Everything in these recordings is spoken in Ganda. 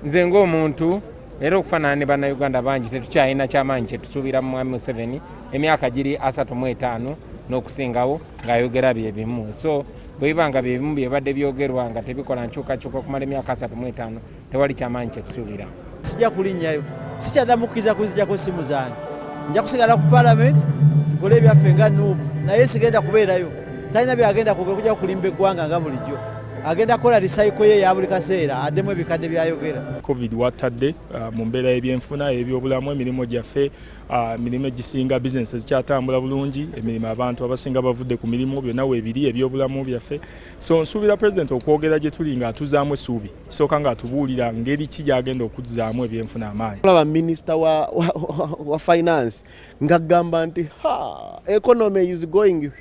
nze ng'omuntu era okufaanana ne bannayuganda bangi tetukyalina kyamaanyi kyetusuubira mu mwami Museveni emyaka giri 35 n'okusingawo ng'ayogera bye bimu. So bwe biba nga bye bimu byebadde byogerwa nga tebikola nkyukakyuka okumala emyaka 35 tewali kyamaanyi kyetusuubira. Sijja kulinnyayo, sikyadamukkiriza kuzijjako simu zange, nja kusigala ku paalamenti tukole ebyaffe nga Nuupu, naye sigenda kubeerayo. Talina byagenda kujja kulimba eggwanga nga bulijjo. Agenda kola recycle ye ya buli kaseera addemu ebikadde byayogera. COVID watadde mu mbeera y'ebyenfuna ebyobulamu emirimu gyaffe emirimu egisinga bizinesi zikyatambula bulungi emirimu abantu abasinga bavudde ku mirimu byonna weebiri ebyobulamu byaffe. So nsuubira President okwogera gye tuli ng'atuzaamu essuubi kisooka ng'atubuulira ngeri ki gy'agenda okuzaamu ebyenfuna amaanyi. Olaba Minisita wa Finance ng'agamba nti economy is going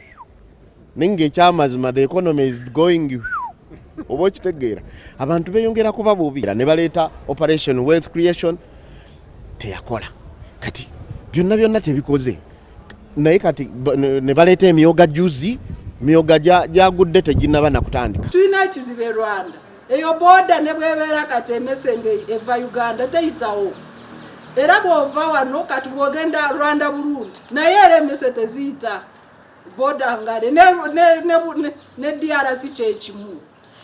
ninga ekyamazima the economy is going oba okitegeera abantu beeyongera kuba bubi ne baleeta operation wealth creation teyakola kati byonna tebikoze naye kati ne baleeta emyoga juzi myoga gyagudde teginnaba nakutandika. Tulina ekizibu e Rwanda eyo booda ne bwebeera kati emesenge eva Uganda teyitawo era bw'ova wano kati bw'ogenda Rwanda Burundi naye era emese teziyita booda ngale ne DRC kyekimu.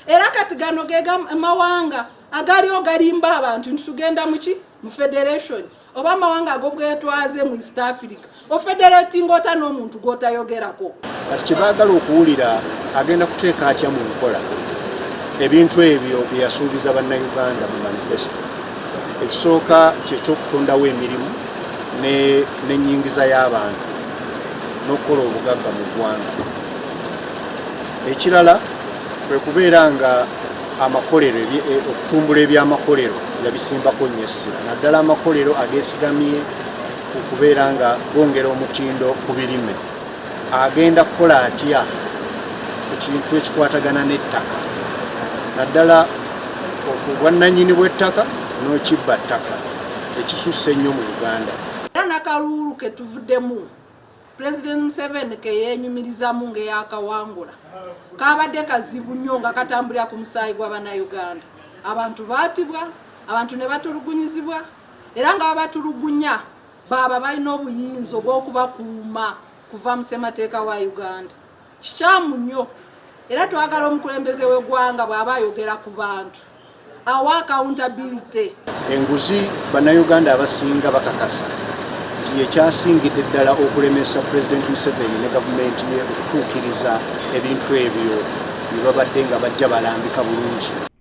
Era kati gano gega mawanga agaliyo galimba abantu ntugenda mu federation oba amawanga agobwetwaze mu East Africa o federating ota n'omuntu gotayogerako. Kati kibaagala okuwulira agenda kuteeka atya mu nkola ebintu ebyo byasuubiza bannayuganda mu manifesto. Ekisooka ky'ekyokutondawo emirimu n'ennyingiza y'abantu n'okukola obugagga mu ggwanga. Ekirala kwe kubeera nga amakolero okutumbula ebyamakolero yabisimbako nnyo essira naddala amakolero ageesigamye okubeera nga bongera omutindo ku birime. Agenda kukola atya ku kintu ekikwatagana n'ettaka naddala obwannannyini bw'ettaka n'okibba ttaka ekisusse ennyo mu Uganda. Era n'akalulu ke tuvuddemu President Museveni ke yeenyumirizamu ng'eyakawangula kabadde kazibu nnyo nga katambulira ku musaayi gw'Abannayuganda. Abantu baatibwa, abantu ne batulugunyizibwa era nga babatulugunya baba balina obuyinza obw'okubakuuma kuva mu ssemateeka wa Uganda. Kikyamu nnyo era twagala omukulembeze w'eggwanga bw'aba ayogera ku bantu awa accountability. Enguzi Bannayuganda abasinga bakakasa nti ekyasingidde ddala okulemesa President Museveni ne gavumenti ye okutuukiriza ebintu ebyo bye babadde nga bajja balambika bulungi.